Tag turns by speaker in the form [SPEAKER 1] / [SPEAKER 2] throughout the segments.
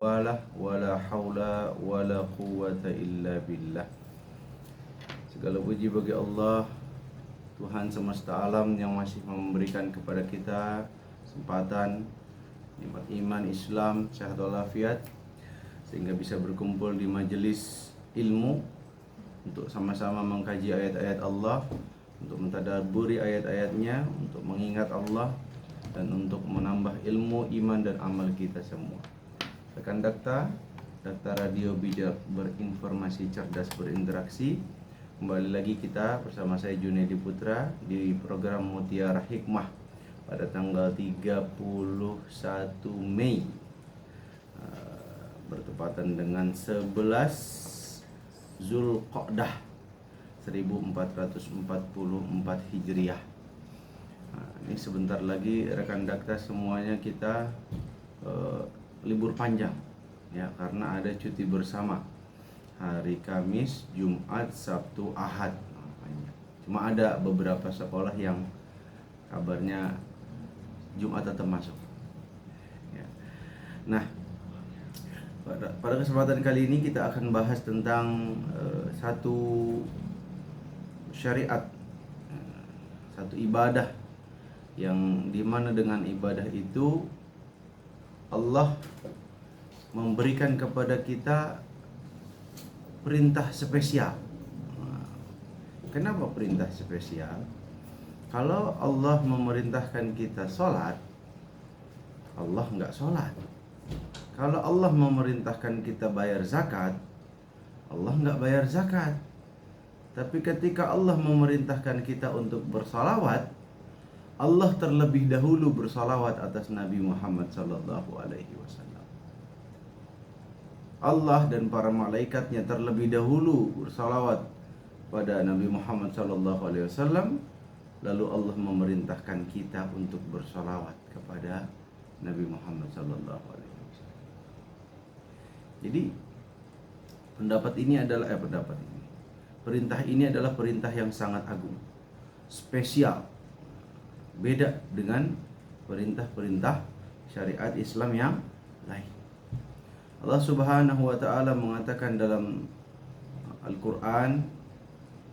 [SPEAKER 1] wala haula wala quwwata illa billah. Segala puji bagi Allah, Tuhan semesta alam yang masih memberikan kepada kita kesempatan, nikmat iman, Islam, sehat walafiat, sehingga bisa berkumpul di majelis ilmu untuk sama-sama mengkaji ayat-ayat Allah, untuk mentadabburi ayat-ayatnya, untuk mengingat Allah, dan untuk menambah ilmu, iman, dan amal kita semua. Rekan Dakta Radio Bijak, berinformasi, cerdas, berinteraksi. Kembali lagi kita bersama saya Junaidi Putra di program Mutiara Hikmah pada tanggal 31 Mei bertepatan dengan 11 Zulqa'dah 1444 Hijriah. Ini sebentar lagi rekan Dakta semuanya kita libur panjang ya, karena ada cuti bersama hari Kamis, Jumat, Sabtu, Ahad. Cuma ada beberapa sekolah yang kabarnya Jumat tetap masuk ya. Nah, pada kesempatan kali ini kita akan bahas tentang satu syariat, satu ibadah yang dimana dengan ibadah itu Allah memberikan kepada kita perintah spesial. Kenapa perintah spesial? Kalau Allah memerintahkan kita sholat, Allah nggak sholat. Kalau Allah memerintahkan kita bayar zakat, Allah nggak bayar zakat. Tapi ketika Allah memerintahkan kita untuk bersalawat, Allah terlebih dahulu bersalawat atas Nabi Muhammad sallallahu alaihi wasallam. Allah dan para malaikatnya terlebih dahulu bersalawat pada Nabi Muhammad sallallahu alaihi wasallam, lalu Allah memerintahkan kita untuk bersalawat kepada Nabi Muhammad sallallahu alaihi wasallam. Jadi perintah ini adalah perintah yang sangat agung, spesial, beda dengan perintah-perintah syariat Islam yang lain. Allah Subhanahu wa taala mengatakan dalam Al-Qur'an,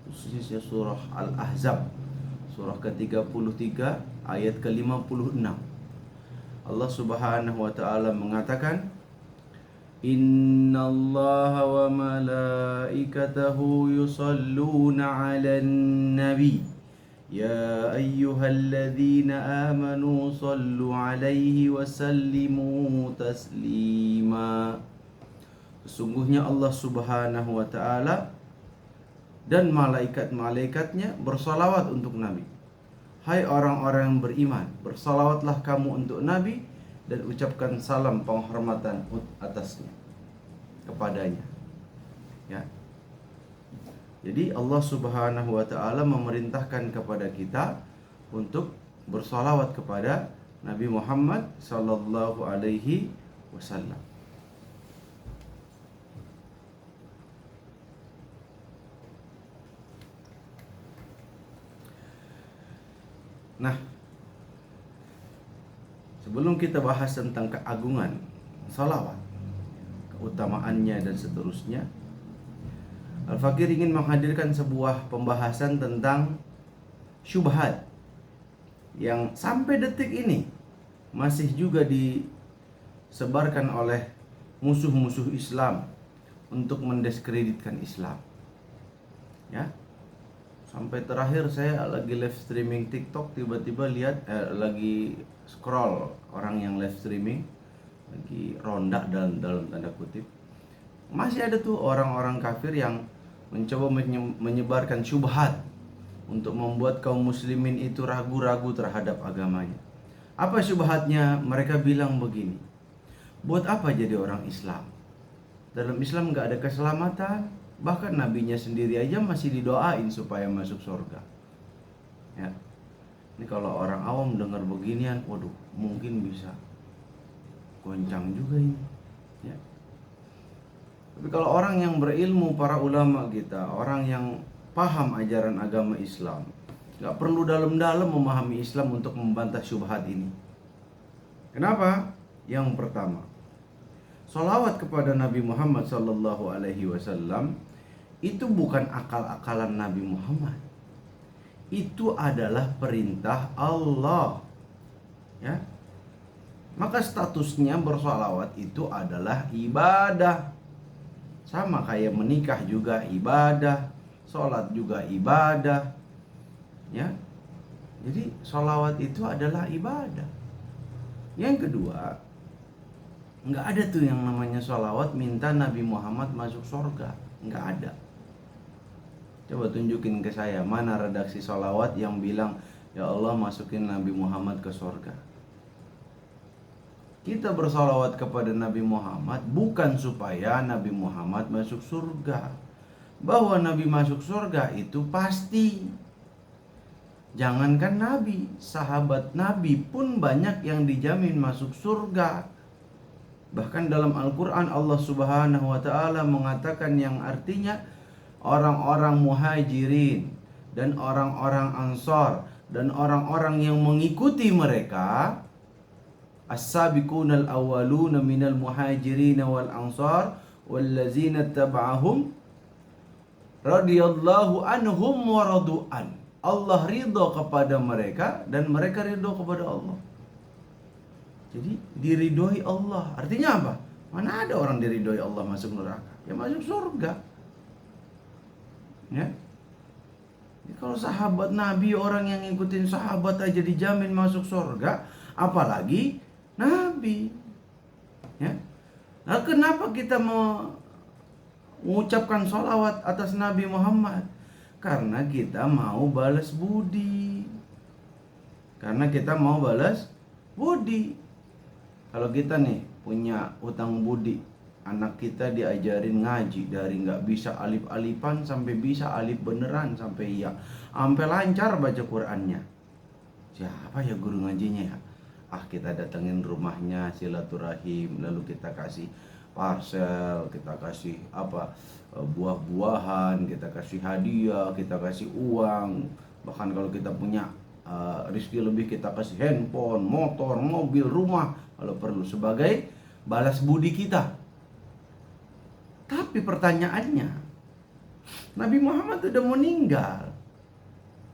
[SPEAKER 1] khususnya surah Al-Ahzab, surah ke-33 ayat ke-56. Allah Subhanahu wa taala mengatakan, Innallaha wa malaikatahu yusalluna 'alan nabi Ya ayyuhalladzina amanu sallu alaihi wasallimu taslima. Sesungguhnya Allah Subhanahu wa ta'ala dan malaikat-malaikatnya bersalawat untuk Nabi. Hai orang-orang yang beriman, bersalawatlah kamu untuk Nabi dan ucapkan salam penghormatan atasnya, kepadanya. Ya. Jadi Allah Subhanahu wa taala memerintahkan kepada kita untuk bersalawat kepada Nabi Muhammad sallallahu alaihi wasallam. Nah, sebelum kita bahas tentang keagungan salawat, keutamaannya dan seterusnya, Al-Fakir ingin menghadirkan sebuah pembahasan tentang syubhat yang sampai detik ini masih juga disebarkan oleh musuh-musuh Islam untuk mendiskreditkan Islam. Ya. Sampai terakhir saya lagi live streaming TikTok, tiba-tiba lihat lagi scroll orang yang live streaming lagi ronda dalam tanda kutip. Masih ada tuh orang-orang kafir yang mencoba menyebarkan syubhat untuk membuat kaum muslimin itu ragu-ragu terhadap agamanya. Apa syubhatnya? Mereka bilang begini, buat apa jadi orang Islam? Dalam Islam gak ada keselamatan, bahkan nabinya sendiri aja masih didoain supaya masuk surga. Ya. Ini kalau orang awam dengar beginian, waduh, mungkin bisa goncang juga ini. Ya. Tapi kalau orang yang berilmu, para ulama kita, orang yang paham ajaran agama Islam, gak perlu dalam-dalam memahami Islam untuk membantah syubhat ini. Kenapa? Yang pertama, Salawat kepada Nabi Muhammad sallallahu alaihi wasallam itu bukan akal-akalan Nabi Muhammad. Itu adalah perintah Allah. Ya. Maka statusnya bersalawat itu adalah ibadah. Sama kayak menikah juga ibadah, sholat juga ibadah. Ya. Jadi salawat itu adalah ibadah. Yang kedua, nggak ada tuh yang namanya salawat minta Nabi Muhammad masuk surga. Nggak ada. Coba tunjukin ke saya, mana redaksi salawat yang bilang, ya Allah masukin Nabi Muhammad ke surga. Kita bersalawat kepada Nabi Muhammad bukan supaya Nabi Muhammad masuk surga. Bahwa Nabi masuk surga itu pasti. Jangankan Nabi, sahabat Nabi pun banyak yang dijamin masuk surga. Bahkan dalam Al-Quran Allah Subhanahu wa ta'ala mengatakan yang artinya orang-orang muhajirin dan orang-orang ansar dan orang-orang yang mengikuti mereka, as-sabiqunal awwaluna minal muhajirin wal ansar wallazina taba'ahum radhiyallahu anhum wa radu'an. Allah ridho kepada mereka dan mereka ridho kepada Allah. Jadi diridhoi Allah. Artinya apa? Mana ada orang diridhoi Allah masuk neraka? Ya masuk surga. Ya. Jadi kalau sahabat Nabi, orang yang ngikutin sahabat aja dijamin masuk surga, apalagi Nabi. Ya. Nah, kenapa kita mengucapkan sholawat atas Nabi Muhammad? Karena kita mau balas budi. Karena kita mau balas budi. Kalau kita nih punya hutang budi, anak kita diajarin ngaji dari nggak bisa alif-alifan sampai bisa alif beneran sampai iya, sampai lancar baca Qur'annya. Siapa ya guru ngajinya ya? Kita datengin rumahnya, silaturahim, lalu kita kasih parcel, kita kasih buah-buahan, kita kasih hadiah, kita kasih uang. Bahkan kalau kita punya rezeki lebih, kita kasih handphone, motor, mobil, rumah kalau perlu sebagai balas budi kita. Tapi pertanyaannya, Nabi Muhammad sudah meninggal.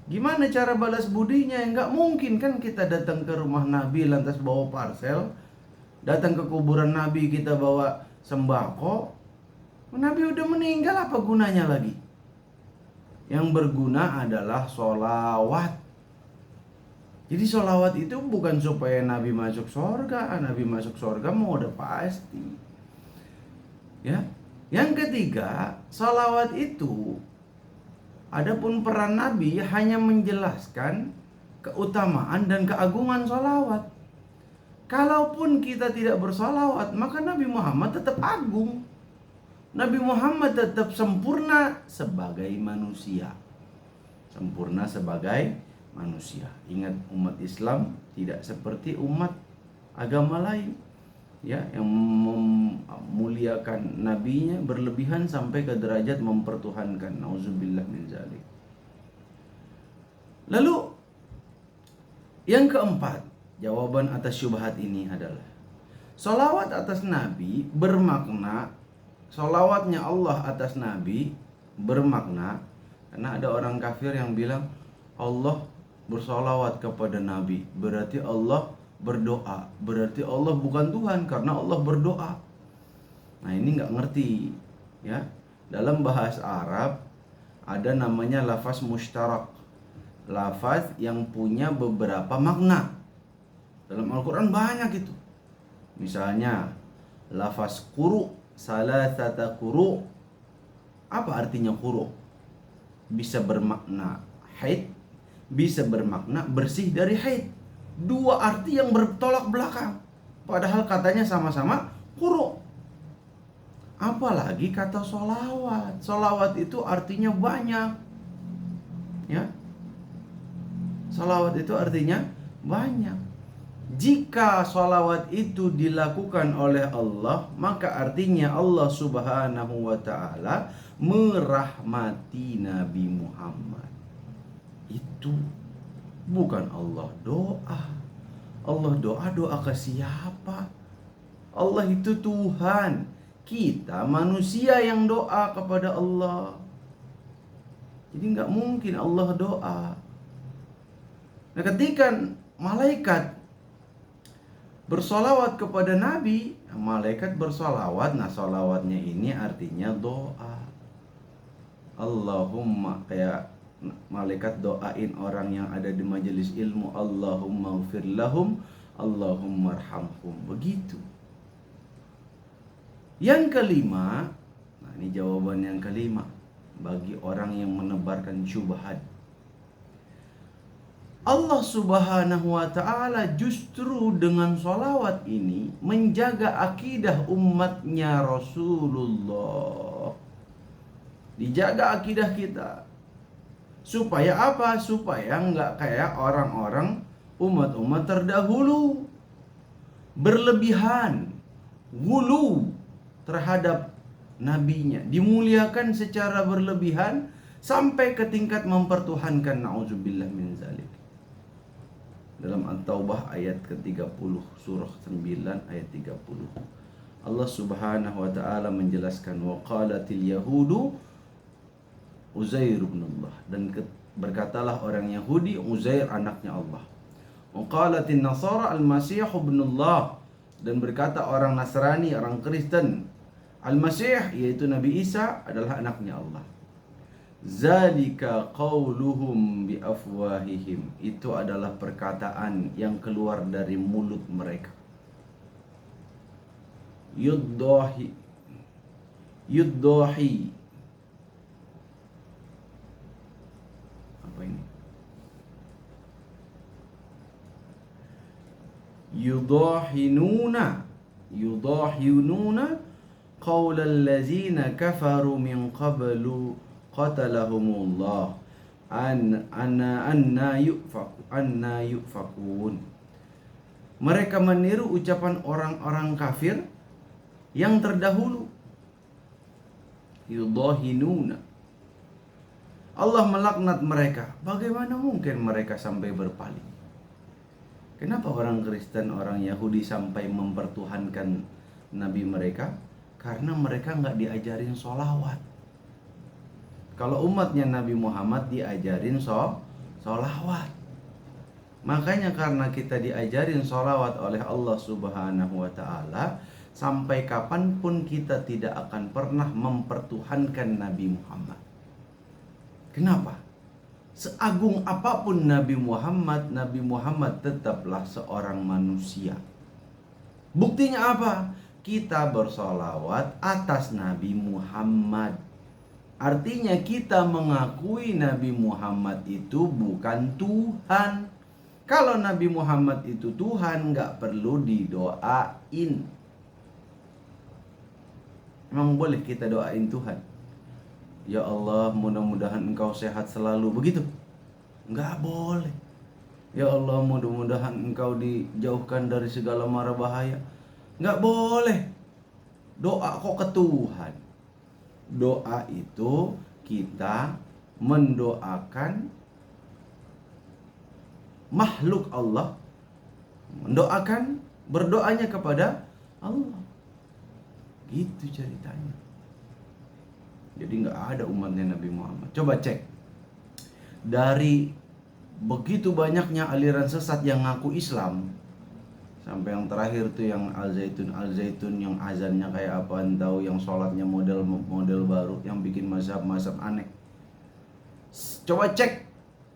[SPEAKER 1] Gimana cara balas budinya? Enggak mungkin kan kita datang ke rumah Nabi lantas bawa parcel, datang ke kuburan Nabi kita bawa sembako. Nabi udah meninggal, apa gunanya lagi? Yang berguna adalah sholawat. Jadi sholawat itu bukan supaya Nabi masuk surga. Nabi masuk surga mau udah pasti. Ya. Yang ketiga, sholawat itu, adapun peran Nabi hanya menjelaskan keutamaan dan keagungan sholawat. Kalaupun kita tidak bersolawat, maka Nabi Muhammad tetap agung. Nabi Muhammad tetap sempurna sebagai manusia. Sempurna sebagai manusia. Ingat, umat Islam tidak seperti umat agama lain, ya, yang memuliakan nabinya berlebihan sampai ke derajat mempertuhankan. Nauzubillah min zalik. Lalu yang keempat, jawaban atas syubhat ini adalah sholawat atas Nabi bermakna, sholawatnya Allah atas Nabi bermakna, karena ada orang kafir yang bilang Allah bersolawat kepada Nabi berarti Allah berdoa, berarti Allah bukan Tuhan karena Allah berdoa. Nah ini nggak ngerti, ya. Dalam bahasa Arab ada namanya lafaz mushtarak, lafaz yang punya beberapa makna. Dalam Al-Quran banyak itu. Misalnya lafaz quru, salasata quru. Apa artinya quru? Bisa bermakna haid, bisa bermakna bersih dari haid. Dua arti yang bertolak belakang, padahal katanya sama-sama quru. Apalagi kata sholawat. Sholawat itu artinya banyak, ya. Sholawat itu artinya banyak. Jika sholawat itu dilakukan oleh Allah, maka artinya Allah Subhanahu wa ta'ala merahmati Nabi Muhammad. Itu bukan Allah doa. Allah doa ke siapa? Allah itu Tuhan. Kita manusia yang doa kepada Allah. Jadi nggak mungkin Allah doa. Nah, ketika malaikat bersolawat kepada Nabi, malaikat bersolawat. Nah, solawatnya ini artinya doa. Allahumma, kayak malaikat doain orang yang ada di majelis ilmu, Allahumma ghfir lahum, Allahumma arhamhum. Begitu. Yang kelima, nah ini jawaban yang kelima bagi orang yang menebarkan syubhat. Allah Subhanahu wa ta'ala justru dengan sholawat ini menjaga akidah umatnya Rasulullah. Dijaga akidah kita. Supaya apa? Supaya nggak kayak orang-orang umat-umat terdahulu, berlebihan, gulu terhadap nabinya, dimuliakan secara berlebihan sampai ke tingkat mempertuhankan. Na'udzubillah min zalik. Dalam At-Taubah ayat ke-30, surah 9 ayat 30, Allah Subhanahu wa ta'ala menjelaskan, wa qalatil yahudu Uzair ibn Allah, dan berkatalah orang Yahudi Uzair anaknya Allah. Wa qalatin nasara al-masih ibn Allah, dan berkata orang Nasrani, orang Kristen, Al-Masih yaitu Nabi Isa adalah anaknya Allah. Zalika qauluhum bi afwahihim, itu adalah perkataan yang keluar dari mulut mereka. Yuddahi apa ini? Yudahinuna qaulal ladzina kafaru min qablu qatalahumullah anna yufakun. Mereka meniru ucapan orang-orang kafir yang terdahulu. Yudahinuna, Allah melaknat mereka. Bagaimana mungkin mereka sampai berpaling? Kenapa orang Kristen, orang Yahudi sampai mempertuhankan Nabi mereka? Karena mereka nggak diajarin sholawat. Kalau umatnya Nabi Muhammad diajarin sholawat. Makanya karena kita diajarin sholawat oleh Allah Subhanahu wa ta'ala, sampai kapanpun kita tidak akan pernah mempertuhankan Nabi Muhammad. Kenapa? Seagung apapun Nabi Muhammad tetaplah seorang manusia. Buktinya apa? Kita bersolawat atas Nabi Muhammad. Artinya kita mengakui Nabi Muhammad itu bukan Tuhan. Kalau Nabi Muhammad itu Tuhan, nggak perlu didoain. Memang boleh kita doain Tuhan? Ya Allah, mudah-mudahan engkau sehat selalu, begitu? Nggak boleh. Ya Allah, mudah-mudahan engkau dijauhkan dari segala mara bahaya. Nggak boleh. Doa kok ke Tuhan. Doa itu kita mendoakan makhluk Allah, mendoakan, berdoanya kepada Allah. Gitu ceritanya. Jadi nggak ada umatnya Nabi Muhammad. Coba cek. Dari begitu banyaknya aliran sesat yang ngaku Islam, sampai yang terakhir tuh yang Al-Zaitun yang azannya kayak apa tahu, yang sholatnya model baru, yang bikin mazhab aneh. Coba cek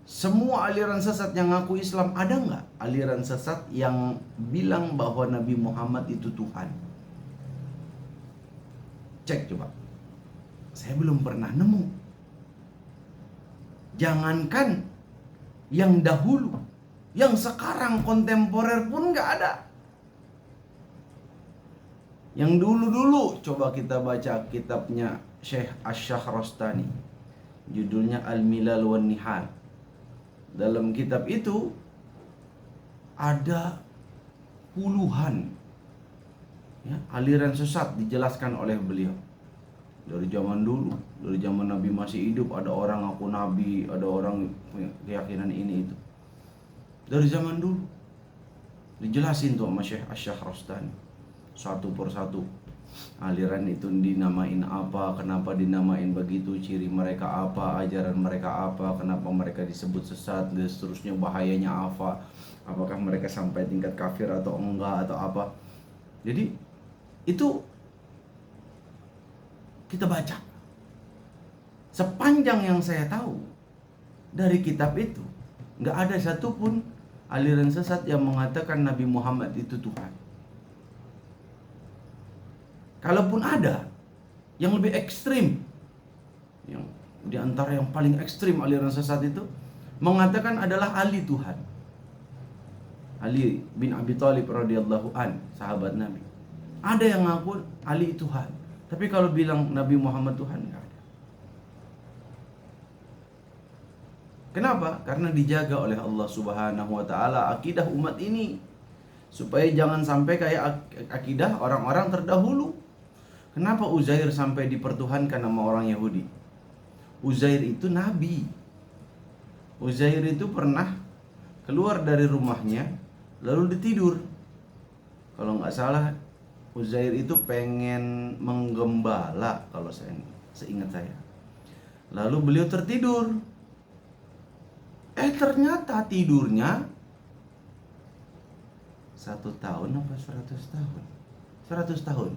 [SPEAKER 1] semua aliran sesat yang ngaku Islam, ada nggak aliran sesat yang bilang bahwa Nabi Muhammad itu Tuhan? Cek coba. Saya belum pernah nemu. Jangankan yang dahulu, yang sekarang kontemporer pun nggak ada. Yang dulu-dulu, coba kita baca kitabnya Syekh Asy-Syahrastani, judulnya Al-Milal wan Nihal. Dalam kitab itu ada puluhan aliran sesat dijelaskan oleh beliau. Dari zaman dulu, dari zaman Nabi masih hidup, ada orang ngaku Nabi, ada orang keyakinan ini itu. Dari zaman dulu dijelasin tuh sama Syekh Asy-Syahrastani. satu persatu. Aliran itu dinamain apa, kenapa dinamain begitu, ciri mereka apa, ajaran mereka apa, kenapa mereka disebut sesat, dan seterusnya, bahayanya apa, apakah mereka sampai tingkat kafir atau enggak atau apa. Jadi itu kita baca. Sepanjang yang saya tahu dari kitab itu, nggak ada satupun aliran sesat yang mengatakan Nabi Muhammad itu Tuhan. Kalaupun ada yang lebih ekstrim, yang di antara yang paling ekstrim aliran sesat itu mengatakan adalah Ali Tuhan. Ali bin Abi Thalib radhiyallahu an, sahabat Nabi. Ada yang ngaku Ali Tuhan, tapi kalau bilang Nabi Muhammad Tuhan enggak ada. Kenapa? Karena dijaga oleh Allah Subhanahu wa taala akidah umat ini supaya jangan sampai kayak akidah orang-orang terdahulu. Kenapa Uzair sampai dipertuhankan sama orang Yahudi? Uzair itu nabi. Uzair itu pernah keluar dari rumahnya lalu ditidur. Kalau nggak salah Uzair itu pengen menggembala kalau seingat saya. Lalu beliau tertidur. Ternyata tidurnya 1 tahun apa 100 tahun? 100 tahun.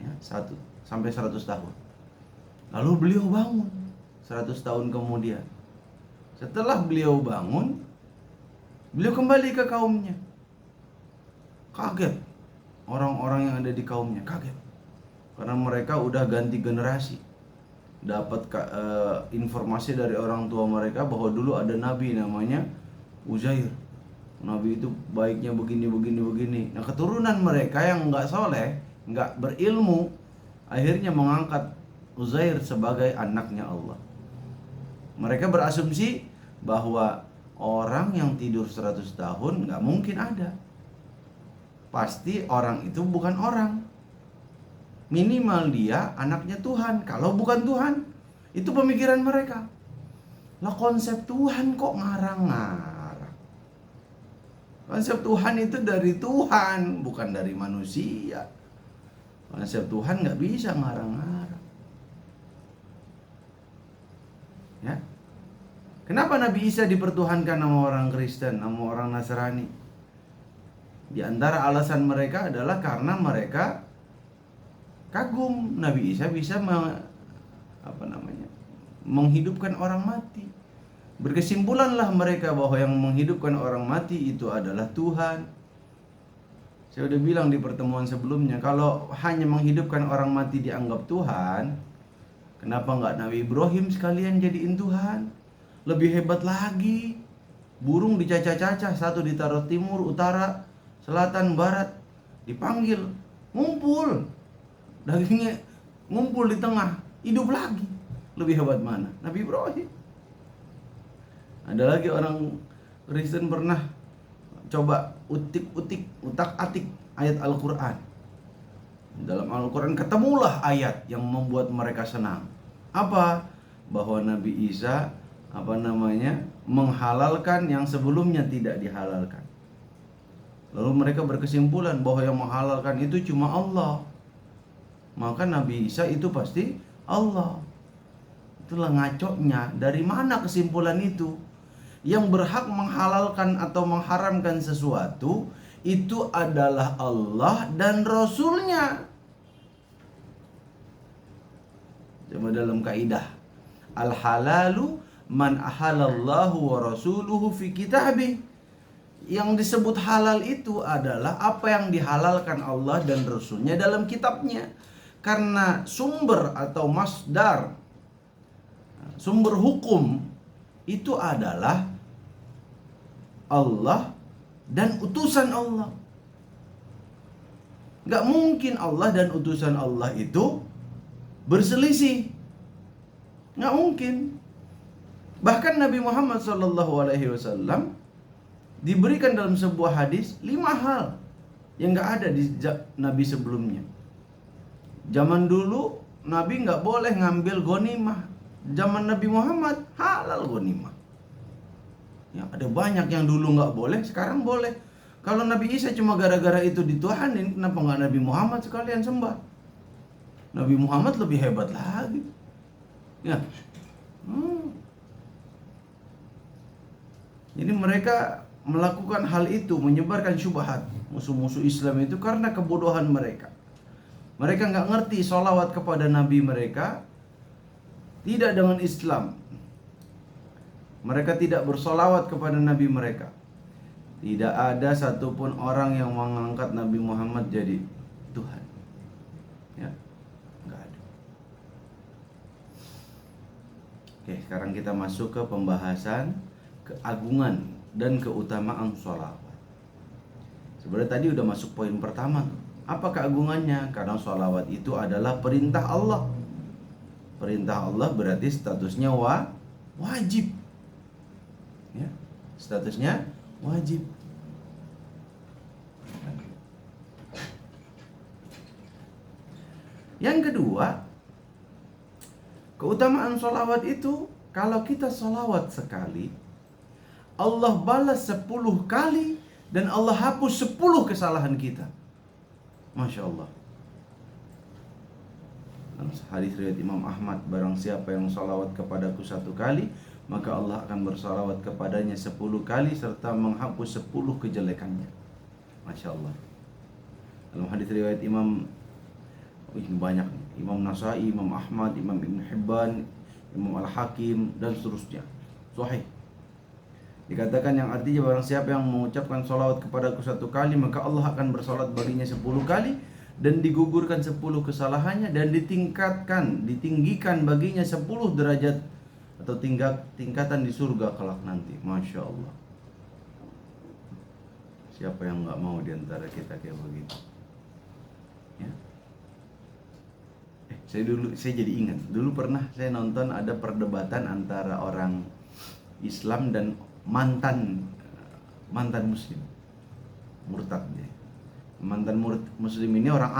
[SPEAKER 1] Ya, 1 sampai 100 tahun. Lalu beliau bangun 100 tahun kemudian. Setelah beliau bangun, beliau kembali ke kaumnya. Kaget. Orang-orang yang ada di kaumnya kaget. Karena mereka udah ganti generasi. Dapat informasi dari orang tua mereka bahwa dulu ada nabi namanya Uzair. Nabi itu baiknya begini. Nah, keturunan mereka yang enggak soleh, enggak berilmu, akhirnya mengangkat Uzair sebagai anaknya Allah. Mereka berasumsi bahwa orang yang tidur 100 tahun enggak mungkin ada. Pasti orang itu bukan orang. Minimal dia anaknya Tuhan. Kalau bukan Tuhan, itu pemikiran mereka. Lah konsep Tuhan kok ngarang-ngarang. Konsep Tuhan itu dari Tuhan, bukan dari manusia. Konsep Tuhan nggak bisa ngarang-ngarang. Ya, kenapa Nabi Isa dipertuhankan sama orang Kristen, sama orang Nasrani? Di antara alasan mereka adalah karena mereka kagum Nabi Isa bisa menghidupkan orang mati. Berkesimpulanlah mereka bahwa yang menghidupkan orang mati itu adalah Tuhan. Saya udah bilang di pertemuan sebelumnya, kalau hanya menghidupkan orang mati dianggap Tuhan, kenapa nggak Nabi Ibrahim sekalian jadiin Tuhan? Lebih hebat lagi. Burung dicacah-cacah, satu ditaruh timur, utara, selatan, barat, dipanggil, ngumpul. Dagingnya ngumpul di tengah, hidup lagi. Lebih hebat mana? Nabi Ibrahim. Ada lagi orang Kristen pernah coba utak-atik ayat Al-Quran. Dalam Al-Quran ketemulah ayat yang membuat mereka senang. Apa? Bahwa Nabi Isa menghalalkan yang sebelumnya tidak dihalalkan. Lalu mereka berkesimpulan bahwa yang menghalalkan itu cuma Allah. Maka Nabi Isa itu pasti Allah. Itulah ngaconya. Dari mana kesimpulan itu? Yang berhak menghalalkan atau mengharamkan sesuatu itu adalah Allah dan Rasulnya. Coba dalam kaidah al-halalu man ahalallahu wa rasuluhu fi kitabih. Yang disebut halal itu adalah apa yang dihalalkan Allah dan Rasulnya dalam kitabnya. Karena sumber atau masdar, sumber hukum itu adalah Allah dan utusan Allah. Gak mungkin Allah dan utusan Allah itu berselisih. Gak mungkin. Bahkan Nabi Muhammad SAW diberikan dalam sebuah hadis 5 hal yang gak ada di Nabi sebelumnya. Zaman dulu Nabi gak boleh ngambil ghanimah. Zaman Nabi Muhammad halal ghanimah. Ya, ada banyak yang dulu gak boleh, sekarang boleh. Kalau Nabi Isa cuma gara-gara itu dituhanin, kenapa nggak Nabi Muhammad sekalian sembah? Nabi Muhammad lebih hebat lagi. Ya. Jadi mereka melakukan hal itu, menyebarkan syubhat musuh-musuh Islam itu karena kebodohan mereka. Mereka nggak ngerti sholawat kepada Nabi mereka tidak dengan Islam. Mereka tidak bersolawat kepada Nabi mereka. Tidak ada satupun orang yang mengangkat Nabi Muhammad jadi Tuhan. Ya, nggak ada. Oke, sekarang kita masuk ke pembahasan keagungan dan keutamaan sholawat. Sebenarnya tadi udah masuk poin pertama. Apa keagungannya? Karena sholawat itu adalah perintah Allah. Perintah Allah berarti statusnya wajib. Ya, statusnya wajib. Yang kedua, keutamaan sholawat itu, kalau kita sholawat sekali, Allah balas 10 kali dan Allah hapus 10 kesalahan kita. Masya Allah. Hadis riwayat Imam Ahmad, barang siapa yang sholawat kepadaku 1 kali, maka Allah akan bersalawat kepadanya 10 kali serta menghapus 10 kejelekannya. Masya Allah. Dalam hadis riwayat Imam banyak, Imam Nasai, Imam Ahmad, Imam Ibn Hibban, Imam Al-Hakim dan seterusnya, sahih. Dikatakan yang artinya barang siapa yang mengucapkan sholawat kepadaku 1 kali, maka Allah akan bersolat baginya 10 kali dan digugurkan 10 kesalahannya dan ditinggikan baginya 10 derajat atau tingkatan di surga kelak nanti. Masya Allah. Siapa yang nggak mau diantara kita kayak begitu? Ya. Saya jadi ingat dulu pernah saya nonton ada perdebatan antara orang Islam dan mantan muslim, murtad dia. Mantan muslim ini orang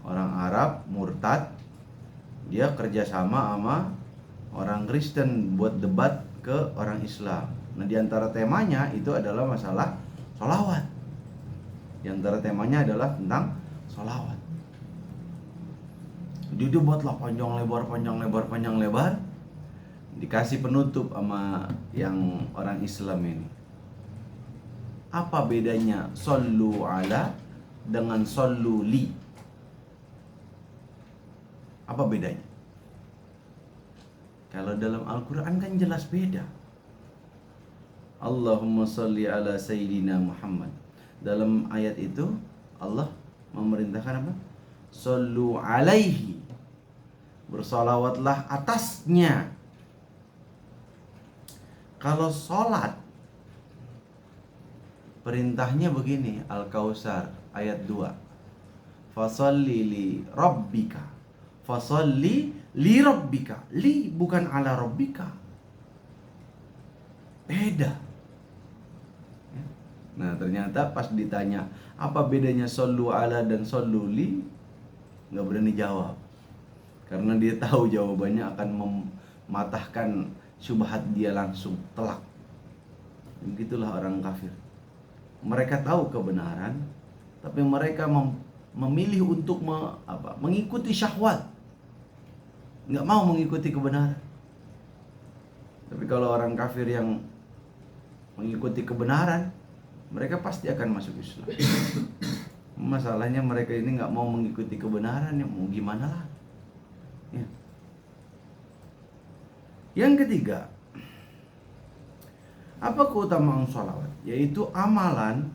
[SPEAKER 1] Arab murtad, dia kerjasama sama orang Kristen buat debat ke orang Islam. Nah, diantara temanya itu adalah masalah sholawat. Diantara temanya adalah tentang sholawat. Dia buatlah panjang lebar. Dikasih penutup sama yang orang Islam ini. Apa bedanya shollu ala dengan shollu li? Apa bedanya? Kalau dalam Al-Quran kan jelas beda. Allahumma sholli ala Sayyidina Muhammad. Dalam ayat itu Allah memerintahkan apa? Shollu alaihi. Bersolawatlah atasnya. Kalau sholat, perintahnya begini, Al-Kautsar ayat 2. Fasholli li rabbika. Fasholli li rabbika. Li bukan ala rabbika. Beda. Nah, ternyata pas ditanya apa bedanya shollu ala dan shollu li, nggak berani jawab. Karena dia tahu jawabannya akan mematahkan syubhat dia langsung telak. Begitulah orang kafir. Mereka tahu kebenaran, tapi mereka memilih untuk mengikuti syahwat. Nggak mau mengikuti kebenaran. Tapi kalau orang kafir yang mengikuti kebenaran, mereka pasti akan masuk Islam. Masalahnya mereka ini nggak mau mengikuti kebenaran, ya mau gimana lah. Ya. Yang ketiga, apa keutamaan sholawat? Yaitu amalan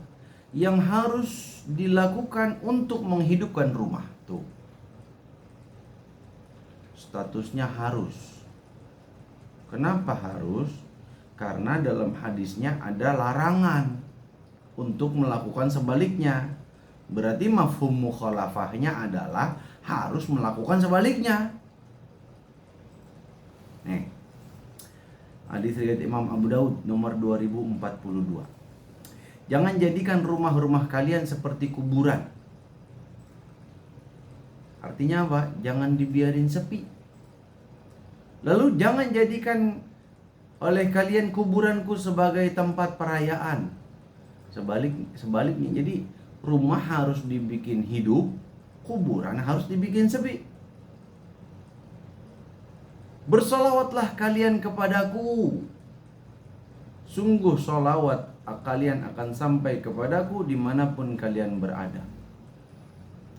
[SPEAKER 1] yang harus dilakukan untuk menghidupkan rumah. Tuh, statusnya harus. Kenapa harus? Karena dalam hadisnya ada larangan untuk melakukan sebaliknya. Berarti mafhum mukhalafahnya adalah harus melakukan sebaliknya. Nih, hadis riwayat Imam Abu Daud nomor 2042. Jangan jadikan rumah-rumah kalian seperti kuburan. Artinya apa? Jangan dibiarin sepi. Lalu jangan jadikan oleh kalian kuburanku sebagai tempat perayaan. Sebaliknya. Jadi rumah harus dibikin hidup, kuburan harus dibikin sepi. Bersolawatlah kalian kepadaku, sungguh solawat kalian akan sampai kepadaku dimanapun kalian berada.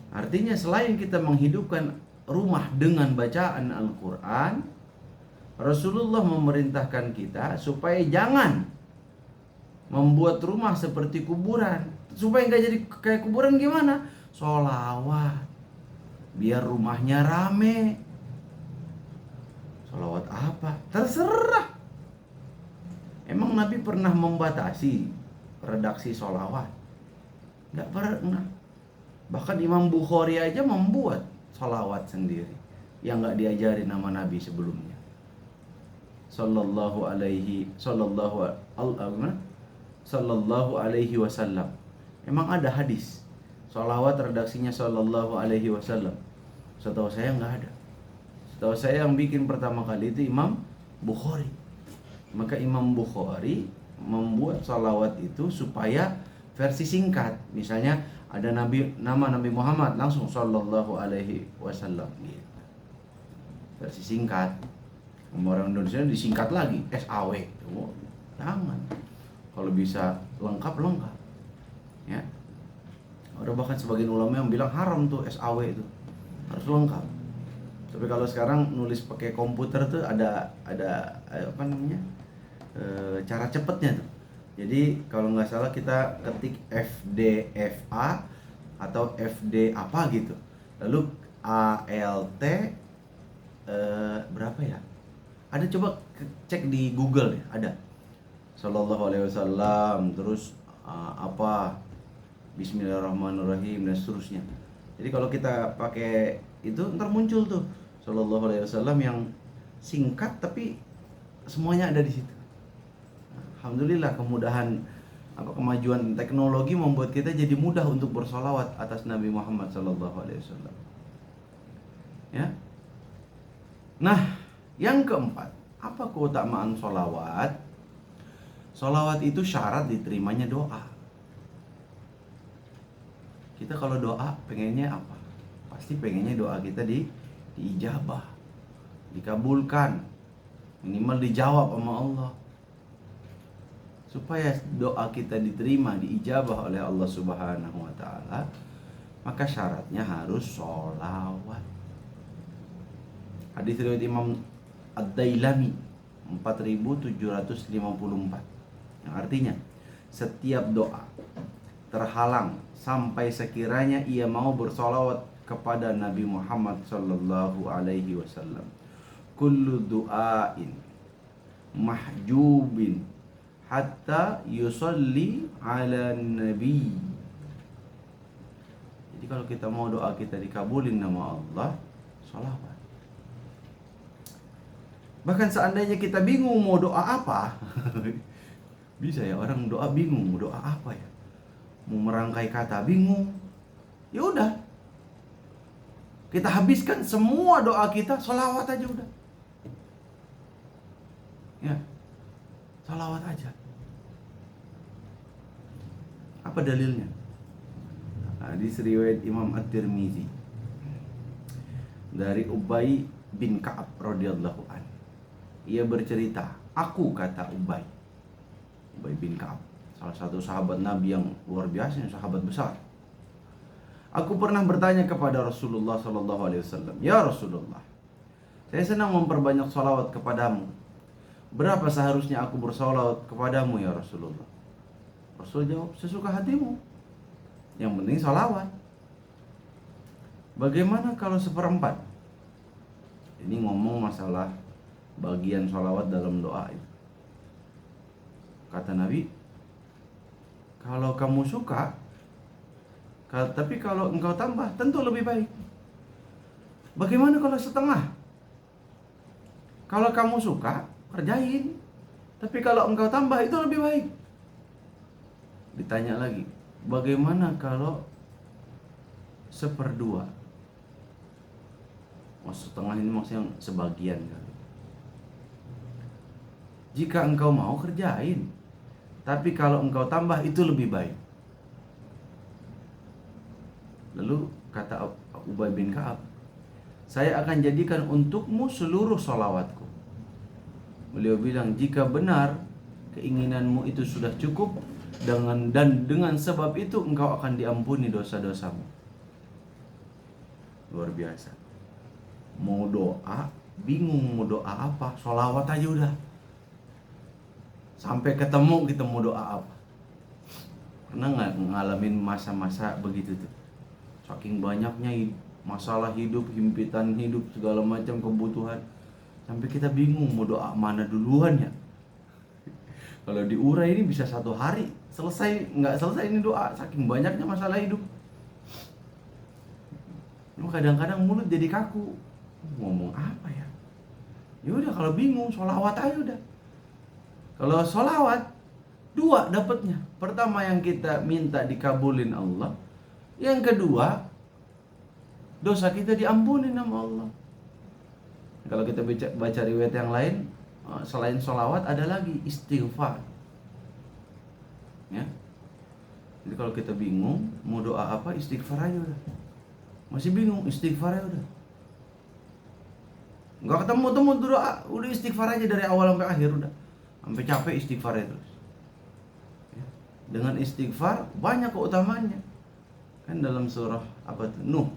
[SPEAKER 1] Artinya selain kita menghidupkan rumah dengan bacaan Al-Quran, Rasulullah memerintahkan kita supaya jangan membuat rumah seperti kuburan. Supaya nggak jadi kayak kuburan gimana? Sholawat, biar rumahnya rame. Sholawat apa? Terserah. Emang Nabi pernah membatasi redaksi sholawat? Nggak pernah. Bahkan Imam Bukhari aja membuat sholawat sendiri yang nggak diajarin nama Nabi sebelumnya. Sallallahu alaihi wasallam. Emang ada hadis sholawat redaksinya sallallahu alaihi wasallam? Setahu saya nggak ada. Setahu saya yang bikin pertama kali itu Imam Bukhari. Maka Imam Bukhari membuat sholawat itu supaya versi singkat. Misalnya ada nama Nabi Muhammad, langsung sallallahu alaihi wasallam gitu. Versi singkat. Orang Indonesia disingkat lagi SAW. Oh, jangan. Kalau bisa lengkap. Ya. Ada bahkan sebagian ulama yang bilang haram tuh SAW itu. Harus lengkap. Tapi kalau sekarang nulis pakai komputer tuh ada apa namanya? Cara cepetnya tuh. Jadi kalau nggak salah kita ketik FDFA atau FD apa gitu, lalu ALT berapa ya? Ada, coba cek di Google ya, ada Sallallahu alaihi wasallam, terus apa Bismillahirrahmanirrahim dan seterusnya. Jadi kalau kita pakai itu ntar muncul tuh Sallallahu alaihi wasallam yang singkat tapi semuanya ada di situ. Alhamdulillah kemudahan kemajuan teknologi membuat kita jadi mudah untuk bersolawat atas Nabi Muhammad sallallahu alaihi wasallam. Ya. Nah, yang keempat, apa keutamaan solawat? Solawat itu syarat diterimanya doa. Kita kalau doa pengennya apa? Pasti pengennya doa kita diijabah, dikabulkan, minimal dijawab sama Allah. Supaya doa kita diterima, diijabah oleh Allah Subhanahu wa taala, maka syaratnya harus sholawat. Hadis riwayat Imam Ad-Dailami 4754, yang artinya setiap doa terhalang sampai sekiranya ia mau bersolawat kepada Nabi Muhammad sallallahu alaihi wasallam. Kullu du'ain mahjubin hatta yusalli ala nabi. Jadi kalau kita mau doa kita dikabulin nama Allah, sholawat. Bahkan seandainya kita bingung mau doa apa, bisa ya orang doa bingung mau doa apa ya, mau merangkai kata bingung, ya udah kita habiskan semua doa kita, sholawat aja udah, ya sholawat aja. Apa dalilnya? Hadis riwayat Imam At-Tirmizi dari Ubay bin Ka'ab radhiyallahu an. Ia bercerita, aku, kata Ubay bin Ka'ab, salah satu sahabat Nabi yang luar biasa, sahabat besar. Aku pernah bertanya kepada Rasulullah sallallahu alaihi wasallam, ya Rasulullah, saya senang memperbanyak salawat kepadamu. Berapa seharusnya aku bersalawat kepadamu ya Rasulullah? Rasul jawab, sesuka hatimu. Yang penting salawat. Bagaimana kalau seperempat? Ini ngomong masalah bagian salawat dalam doa itu. Kata Nabi, kalau kamu suka, tapi kalau engkau tambah tentu lebih baik. Bagaimana kalau setengah? Kalau kamu suka, kerjain. Tapi kalau engkau tambah itu lebih baik. Ditanya lagi, bagaimana kalau seperdua? Setengah ini maksudnya sebagian kali. Jika engkau mau kerjain, Tapi kalau engkau tambah itu lebih baik. Lalu kata Ubay bin Ka'ab, saya akan jadikan untukmu seluruh sholawatku. Beliau bilang, jika benar keinginanmu itu sudah cukup, dengan sebab itu engkau akan diampuni dosa-dosamu. Luar biasa. Mau doa, bingung mau doa apa, sholawat aja udah. Sampai ketemu kita mau doa apa. Pernah nggak ngalamin masa-masa begitu tuh? Saking banyaknya masalah hidup, himpitan hidup, segala macam kebutuhan, sampai kita bingung mau doa mana duluan ya. Kalau diurai ini bisa 1 hari selesai, nggak selesai ini doa, saking banyaknya masalah hidup. Kadang-kadang mulut jadi kaku, ngomong apa ya? Ya udah, kalau bingung sholawat aja udah. Kalau sholawat 2 dapatnya. Pertama, yang kita minta dikabulin Allah. Yang kedua, dosa kita diampuni sama Allah. Kalau kita baca riwayat yang lain, selain sholawat ada lagi istighfar. Ya. Jadi kalau kita bingung mau doa apa, istighfar aja udah. Masih bingung, istighfar aja udah. Nggak ketemu doa, udah istighfar aja dari awal sampai akhir udah. Sampai capek istighfar terus. Ya. Dengan istighfar banyak keutamaannya. Kan dalam surah apa tuh? Nuh.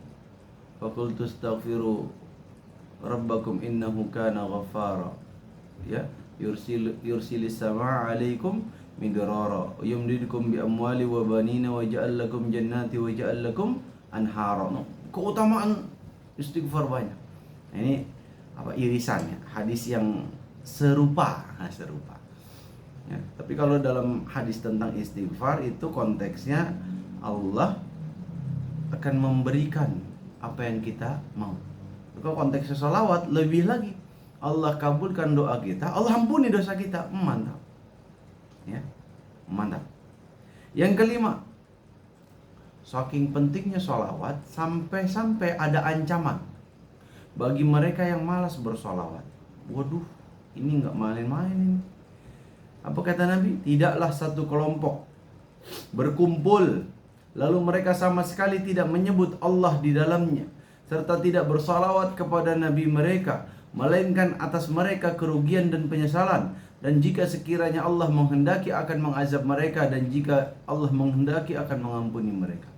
[SPEAKER 1] Faqultu astaghfiru rabbakum innahu kana ghaffara. Ya, yursilis samaa 'alaikum midrara wa yumdidukum bi amwali wa banina wa ja'al lakum jannati wa ja'al lakum anhara. Keutamaan istighfar banyak. Nah, ini apa irisannya? Hadis yang serupa. Ya, tapi kalau dalam hadis tentang istighfar itu konteksnya Allah akan memberikan apa yang kita mau. Kalau konteksnya sholawat lebih lagi, Allah kabulkan doa kita, Allah ampuni dosa kita. Mantap. Ya, mantap. Yang kelima, saking pentingnya sholawat sampai ada ancaman bagi mereka yang malas bersholawat. Waduh, ini nggak main-main ini. Apa kata Nabi? Tidaklah satu kelompok berkumpul lalu mereka sama sekali tidak menyebut Allah di dalamnya, serta tidak bersalawat kepada Nabi mereka, melainkan atas mereka kerugian dan penyesalan. Dan jika sekiranya Allah menghendaki akan mengazab mereka, dan jika Allah menghendaki akan mengampuni mereka.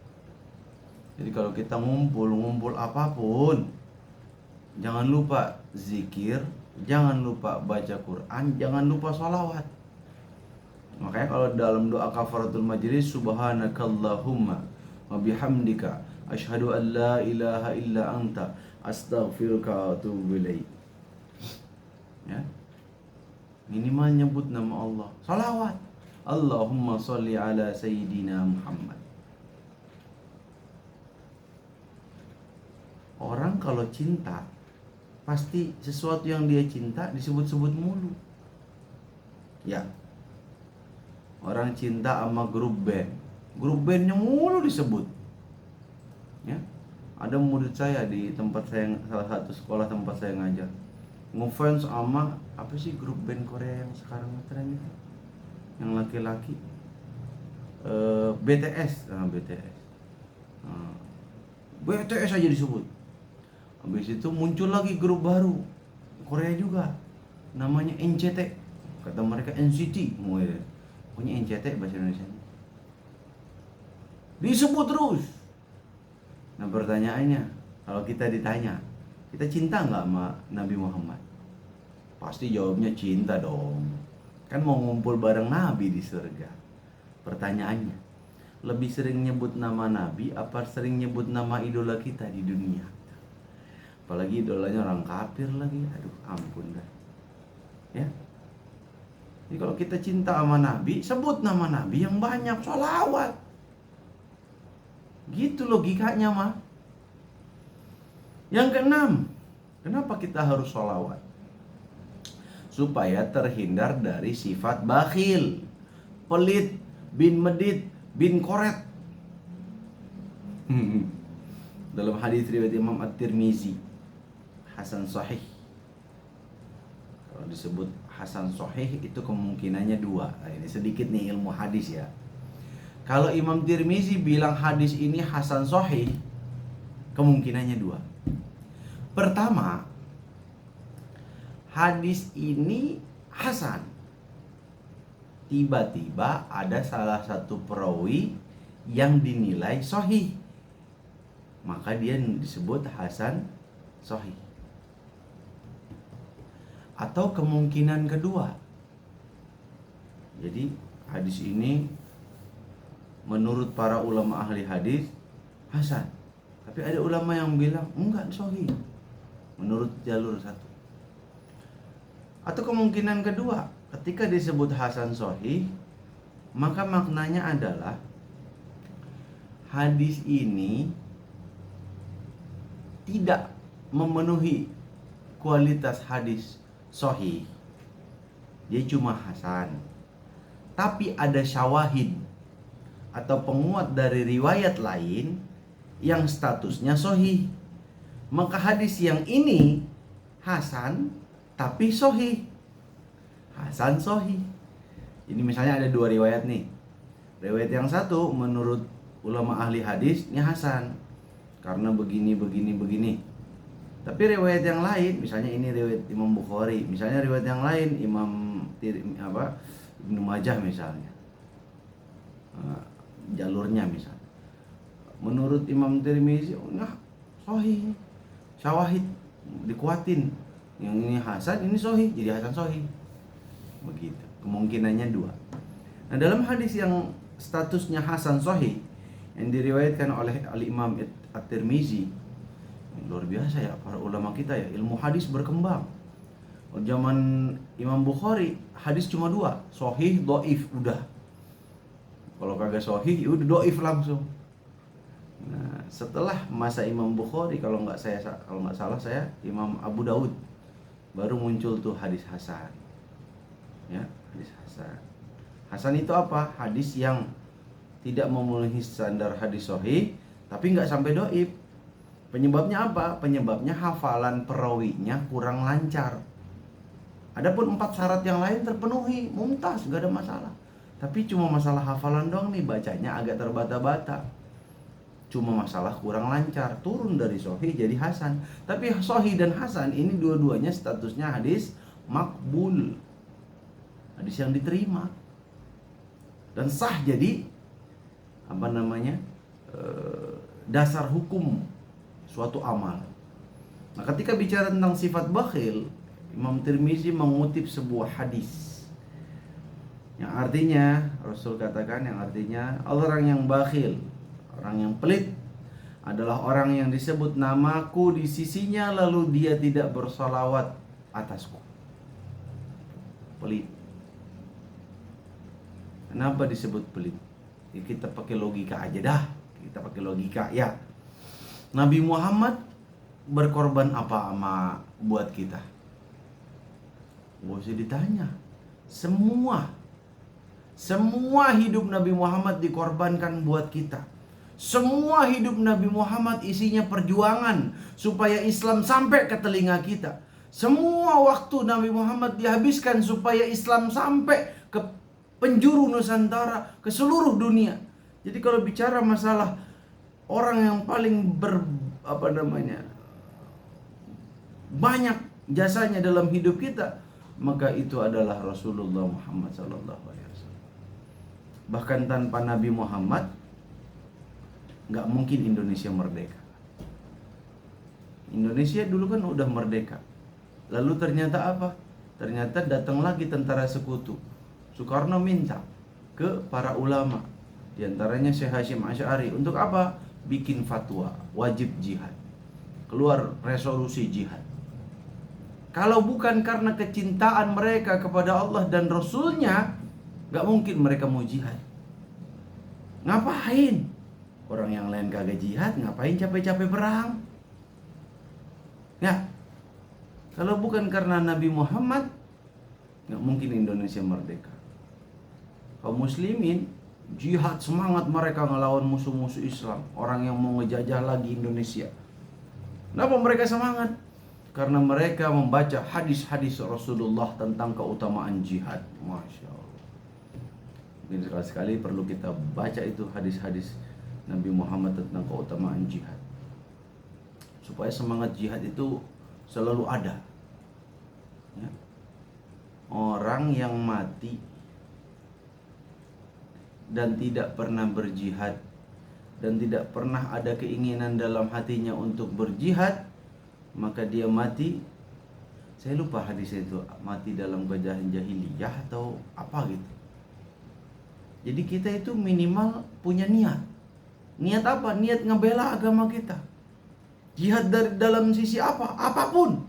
[SPEAKER 1] Jadi kalau kita ngumpul apapun, jangan lupa zikir, jangan lupa baca Quran, jangan lupa salawat. Makanya kalau dalam doa kafaratul majlis, subhanakallahumma wa bihamdika asyhadu an la ilaha illa anta astaghfiruka wa atubu ilaik. Ya. Minimal nyebut nama Allah. Salawat. Allahumma sholli ala sayyidina Muhammad. Orang kalau cinta, pasti sesuatu yang dia cinta disebut-sebut mulu. Ya. Orang cinta sama grup bandnya mulu disebut. Ya. Ada murid saya di tempat saya, salah satu sekolah tempat saya ngajar, ngefans sama apa sih grup band Korea yang sekarang tren itu, yang laki-laki, BTS. BTS aja disebut. Habis itu muncul lagi grup baru Korea juga, namanya NCT. Kata mereka NCT, punya NCT bahasa Indonesia. Disebut terus. Nah pertanyaannya, kalau kita ditanya, kita cinta nggak sama Nabi Muhammad? Pasti jawabnya cinta dong. Kan mau ngumpul bareng Nabi di surga. Pertanyaannya, lebih sering nyebut nama Nabi apa sering nyebut nama idola kita di dunia? Apalagi idolanya orang kafir lagi. Aduh, ampun dah. Ya. Jadi kalau kita cinta sama Nabi, sebut nama Nabi yang banyak, sholawat. Gitu logikanya mah. Yang keenam, kenapa kita harus sholawat? Supaya terhindar dari sifat bakhil, pelit, bin medit, bin koret. Dalam hadis riwayat Imam At-Tirmizi, hasan sahih. Kalau disebut hasan sahih itu kemungkinannya dua. Nah, ini sedikit nih ilmu hadis ya. Kalau Imam Tirmizi bilang hadis ini hasan sahih, kemungkinannya dua. Pertama, hadis ini hasan. Tiba-tiba ada salah satu perawi yang dinilai sahih, maka dia disebut hasan sahih. Atau kemungkinan kedua, jadi hadis ini menurut para ulama ahli hadis hasan, tapi ada ulama yang bilang enggak, sahih menurut jalur satu. Atau kemungkinan kedua, ketika disebut hasan sahih, maka maknanya adalah hadis ini tidak memenuhi kualitas hadis sahih, dia cuma hasan, tapi ada syawahid atau penguat dari riwayat lain yang statusnya sahih. Maka hadis yang ini hasan tapi sahih, hasan sahih. Ini misalnya ada dua riwayat nih. Riwayat yang satu menurut ulama ahli hadis ini hasan karena begini. Tapi riwayat yang lain, misalnya ini riwayat Imam Bukhari, misalnya riwayat yang lain Ibnu Majah misalnya, jalurnya misalnya, menurut Imam Tirmizi, nah sahih, syawahid dikuatin, yang ini hasan, ini sahih, jadi hasan sahih, begitu. Kemungkinannya dua. Nah, dalam hadis yang statusnya hasan sahih yang diriwayatkan oleh Al-Imam At-Tirmizi, luar biasa ya para ulama kita ya, ilmu hadis berkembang. Zaman Imam Bukhari hadis cuma dua, sahih, dhaif, udah. Kalau kagak sahih udah dhaif langsung. Nah, setelah masa Imam Bukhari, kalau nggak salah saya Imam Abu Daud, baru muncul tuh hadis hasan. Ya, hadis hasan. Hasan itu apa? Hadis yang tidak memenuhi standar hadis sahih, tapi nggak sampai dhaif. Penyebabnya apa? Penyebabnya hafalan perawinya kurang lancar. Adapun 4 syarat yang lain terpenuhi, mumtaz, gak ada masalah. Tapi cuma masalah hafalan doang nih, bacanya agak terbata-bata. Cuma masalah kurang lancar, turun dari sahih jadi hasan. Tapi sahih dan hasan ini dua-duanya statusnya hadis makbul, hadis yang diterima dan sah, jadi dasar hukum suatu amal. Nah, ketika bicara tentang sifat bakhil, Imam Tirmizi mengutip sebuah hadis yang artinya, Rasul katakan, yang artinya orang yang bakhil, orang yang pelit adalah orang yang disebut namaku di sisinya lalu dia tidak bersalawat atasku. Pelit. Kenapa disebut pelit? Ya, kita pakai logika aja dah. Kita pakai logika ya. Nabi Muhammad berkorban apa buat kita? Gak usah ditanya. Semua hidup Nabi Muhammad dikorbankan buat kita. Semua hidup Nabi Muhammad isinya perjuangan supaya Islam sampai ke telinga kita. Semua waktu Nabi Muhammad dihabiskan supaya Islam sampai ke penjuru Nusantara, ke seluruh dunia. Jadi kalau bicara masalah orang yang paling banyak jasanya dalam hidup kita, maka itu adalah Rasulullah Muhammad SAW. Bahkan tanpa Nabi Muhammad nggak mungkin Indonesia merdeka. Indonesia dulu kan udah merdeka, lalu ternyata apa? Ternyata datang lagi tentara sekutu. Soekarno minta ke para ulama, diantaranya Syekh Hasyim Asy'ari, untuk apa? Bikin fatwa wajib jihad, keluar resolusi jihad. Kalau bukan karena kecintaan mereka kepada Allah dan Rasulnya, gak mungkin mereka mau jihad. Ngapain? Orang yang lain kagak jihad, ngapain capek-capek perang? Ya, kalau bukan karena Nabi Muhammad, gak mungkin Indonesia merdeka. Kaum muslimin jihad, semangat mereka ngelawan musuh-musuh Islam, orang yang mau ngejajah lagi Indonesia. Kenapa mereka semangat? karena mereka membaca hadis-hadis Rasulullah tentang keutamaan jihad. Masya Allah. Mungkin sekali-sekali perlu kita baca itu hadis-hadis Nabi Muhammad tentang keutamaan jihad, supaya semangat jihad itu selalu ada. Ya. Orang yang mati dan tidak pernah berjihad dan tidak pernah ada keinginan dalam hatinya untuk berjihad, maka dia mati, saya lupa hadisnya itu, mati dalam keadaan jahiliyah atau apa gitu. Jadi kita itu minimal punya niat. Niat apa? Niat ngebela agama kita. Jihad dari dalam sisi apa? Apapun.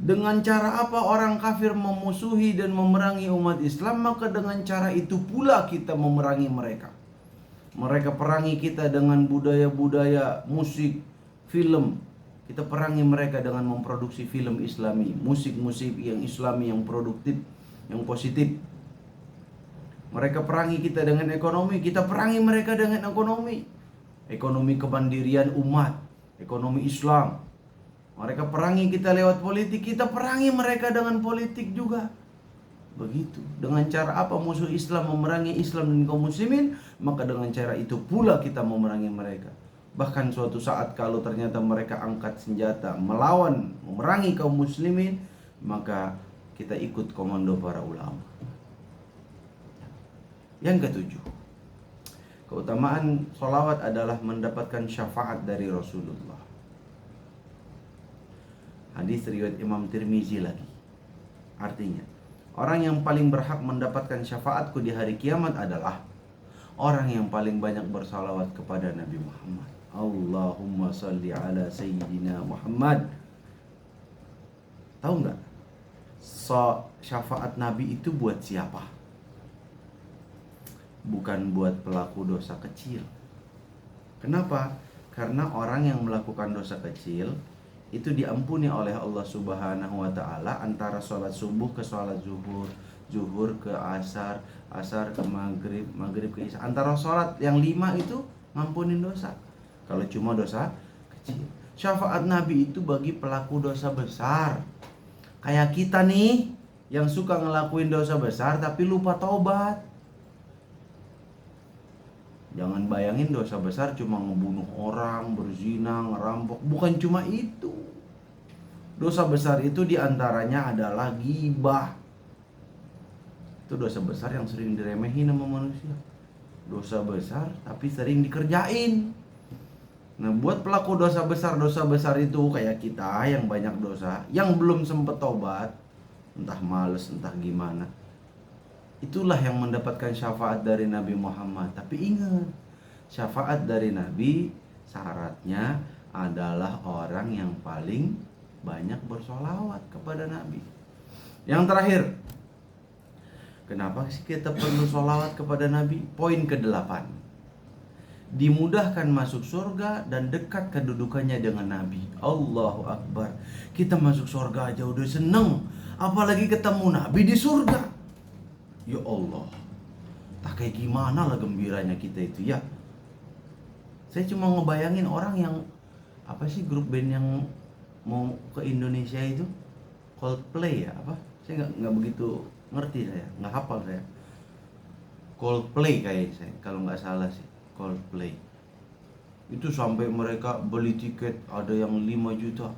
[SPEAKER 1] Dengan cara apa orang kafir memusuhi dan memerangi umat Islam, maka dengan cara itu pula kita memerangi mereka. Mereka perangi kita dengan budaya-budaya, musik, film. Kita perangi mereka dengan memproduksi film Islami, musik-musik yang Islami, yang produktif, yang positif. Mereka perangi kita dengan ekonomi, kita perangi mereka dengan ekonomi. Ekonomi kemandirian umat, ekonomi Islam. Mereka perangi kita lewat politik, kita perangi mereka dengan politik juga. Begitu. Dengan cara apa musuh Islam memerangi Islam dan kaum muslimin, maka dengan cara itu pula kita memerangi mereka. Bahkan suatu saat kalau ternyata mereka angkat senjata melawan, memerangi kaum muslimin, maka kita ikut komando para ulama. Yang ketujuh, keutamaan sholawat adalah mendapatkan syafaat dari Rasulullah. Hadis riwayat Imam Tirmizi lagi. Artinya, orang yang paling berhak mendapatkan syafaatku di hari kiamat adalah orang yang paling banyak bersalawat kepada Nabi Muhammad. Allahumma salli ala Sayyidina Muhammad. Tahu nggak? Syafaat Nabi itu buat siapa? Bukan buat pelaku dosa kecil. Kenapa? Karena orang yang melakukan dosa kecil itu diampuni oleh Allah Subhanahu wa taala antara sholat subuh ke sholat zuhur, zuhur ke asar, asar ke maghrib, maghrib ke isya. Antara sholat yang 5 itu ngampunin dosa. Kalau cuma dosa kecil. Syafaat Nabi itu bagi pelaku dosa besar. Kayak kita nih yang suka ngelakuin dosa besar tapi lupa taubat. Jangan bayangin dosa besar cuma ngebunuh orang, berzina, ngerampok. Bukan cuma itu. Dosa besar itu diantaranya adalah ghibah. Itu dosa besar yang sering diremehin sama manusia. Dosa besar tapi sering dikerjain. Nah, buat pelaku dosa besar itu kayak kita yang banyak dosa, yang belum sempet tobat, entah males, entah gimana, itulah yang mendapatkan syafaat dari Nabi Muhammad. Tapi ingat, syafaat dari Nabi syaratnya adalah orang yang paling banyak bersolawat kepada Nabi. Yang terakhir, kenapa sih kita perlu solawat kepada Nabi? Poin ke-8, dimudahkan masuk surga dan dekat kedudukannya dengan Nabi. Allahu Akbar. Kita masuk surga aja udah seneng, apalagi ketemu Nabi di surga. Ya Allah, tak kayak gimana lah gembiranya kita itu ya. Saya cuma ngebayangin orang yang, apa sih grup band yang mau ke Indonesia itu, Coldplay ya apa? Saya nggak begitu ngerti, saya nggak hafal saya. Coldplay kayak saya, kalau nggak salah sih Coldplay. Itu sampai mereka beli tiket, ada yang 5 juta,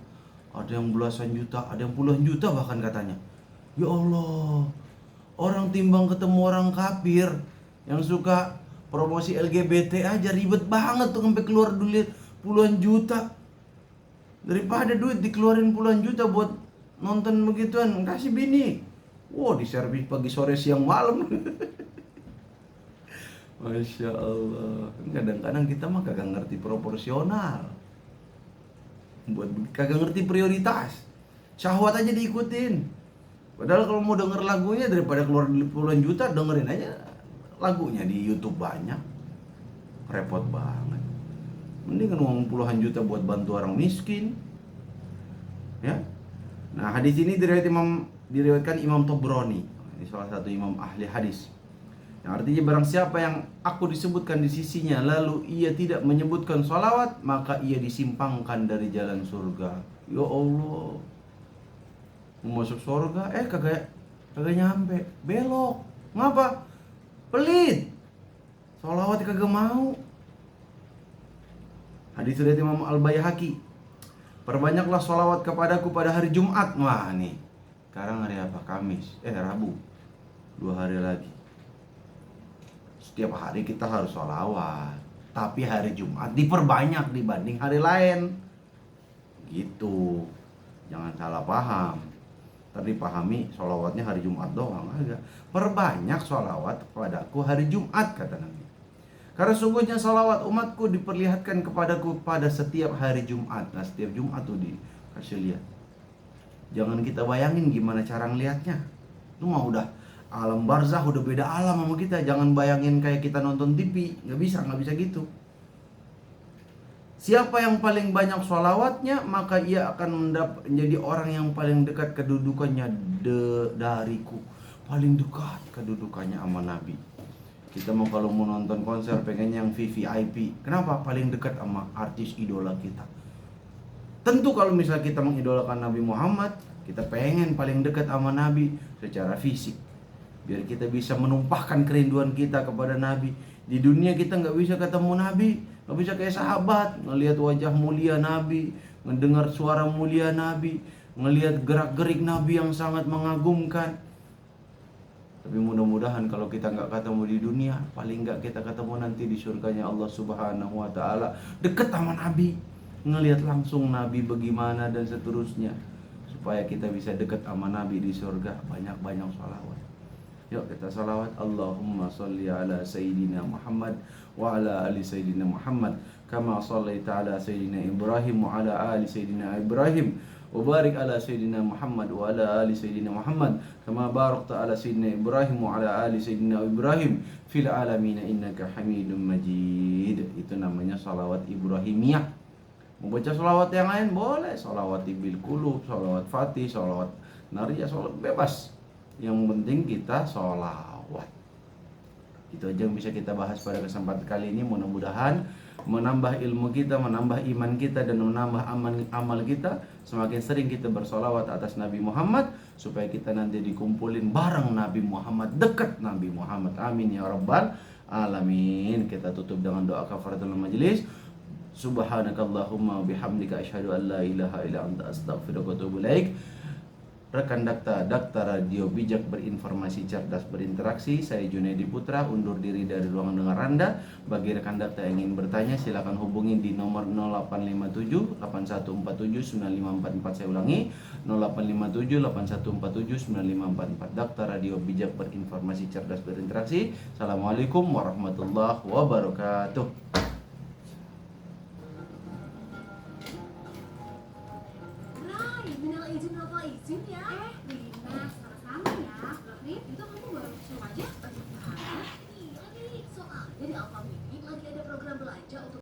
[SPEAKER 1] ada yang belasan juta, ada yang puluhan juta bahkan katanya. Ya Allah, orang timbang ketemu orang kafir yang suka promosi LGBT aja ribet banget tuh sampai keluar duit puluhan juta. Daripada duit dikeluarin puluhan juta buat nonton begituan, kasih bini. Wow, diservis pagi sore siang malam. Masya Allah. Kadang-kadang kita mah kagak ngerti proporsional, kagak ngerti prioritas. Syahwat aja diikutin. Padahal kalau mau denger lagunya, daripada keluar puluhan juta, dengerin aja lagunya di YouTube banyak. Repot banget. Mending uang puluhan juta buat bantu orang miskin. Ya. Nah, hadis ini diriwayatkan Imam Tabrani. Ini salah satu imam ahli hadis. Yang artinya barang siapa yang aku disebutkan di sisinya lalu ia tidak menyebutkan sholawat, maka ia disimpangkan dari jalan surga. Ya Allah, mau masuk surga kagak nyampe, belok. Ngapa? Pelit. Sholawat kagak mau. Hadis riwayat Imam Al-Baihaqi. Perbanyaklah sholawat kepadaku pada hari Jumat. Wah nih, sekarang hari apa? Kamis, Rabu. 2 hari lagi. Setiap hari kita harus sholawat, tapi hari Jumat diperbanyak dibanding hari lain. Gitu. Jangan salah paham. Tadi pahami sholawatnya hari Jumat doang. Agak. Perbanyak sholawat kepadaku hari Jumat, kata Nabi. Karena sungguhnya salawat umatku diperlihatkan kepadaku pada setiap hari Jumat. Nah, setiap Jumat tuh dikasih lihat. Jangan kita bayangin gimana cara ngelihatnya. Lu mah udah alam barzah, udah beda alam sama kita. Jangan bayangin kayak kita nonton TV. Nggak bisa gitu. Siapa yang paling banyak sholawatnya, maka ia akan menjadi orang yang paling dekat kedudukannya dariku. Paling dekat kedudukannya sama Nabi. Kita kalau mau nonton konser pengennya yang VVIP. Kenapa? Paling dekat sama artis idola kita. Tentu kalau misalnya kita mengidolakan Nabi Muhammad, kita pengen paling dekat sama Nabi secara fisik. Biar kita bisa menumpahkan kerinduan kita kepada Nabi. Di dunia kita nggak bisa ketemu Nabi, nggak bisa kayak sahabat, ngelihat wajah mulia Nabi, mendengar suara mulia Nabi, ngelihat gerak-gerik Nabi yang sangat mengagumkan. Tapi mudah-mudahan kalau kita nggak ketemu di dunia, paling nggak kita ketemu nanti di surganya Allah Subhanahu wa Ta'ala. Deket sama Nabi, ngelihat langsung Nabi bagaimana dan seterusnya. Supaya kita bisa deket sama Nabi di surga, banyak-banyak sholawat. Yuk kita sholawat. Allahumma sholli ala Sayyidina Muhammad wa ala ali Sayyidina Muhammad kama shallaita ala Sayyidina Ibrahim wa ala ali Sayyidina Ibrahim wa barik ala Sayyidina Muhammad wa ala ali Sayyidina Muhammad kama barakta ala Sayyidina Ibrahim wa ala ali Sayyidina Ibrahim fil alamin innaka Hamidum Majid. Itu namanya sholawat Ibrahimiyah. Mau baca sholawat yang lain boleh, sholawat bil qulub, sholawat fatih, sholawat nariyah, sholawat bebas. Yang penting kita sholawat. Itu aja yang bisa kita bahas pada kesempatan kali ini. Mudah-mudahan menambah ilmu kita, menambah iman kita, dan menambah amal kita. Semakin sering kita bersolawat atas Nabi Muhammad, supaya kita nanti dikumpulin bareng Nabi Muhammad, dekat Nabi Muhammad. Amin ya rabbal alamin. Kita tutup dengan doa kafaratul majelis. Subhanakallahumma bihamdika asyhadu an la ilaha illa anta astaghfiruka wa atubu ilaik. Rekan Dakta Radio Bijak Berinformasi Cerdas Berinteraksi, saya Junaidi Putra undur diri dari ruangan dengar Anda. Bagi rekan Dakta yang ingin bertanya, silakan hubungi di nomor 0857 8147 9544. Saya ulangi, 0857 8147 9544. Dakta Radio Bijak Berinformasi Cerdas Berinteraksi. Assalamualaikum warahmatullahi wabarakatuh.
[SPEAKER 2] Minal izin ya.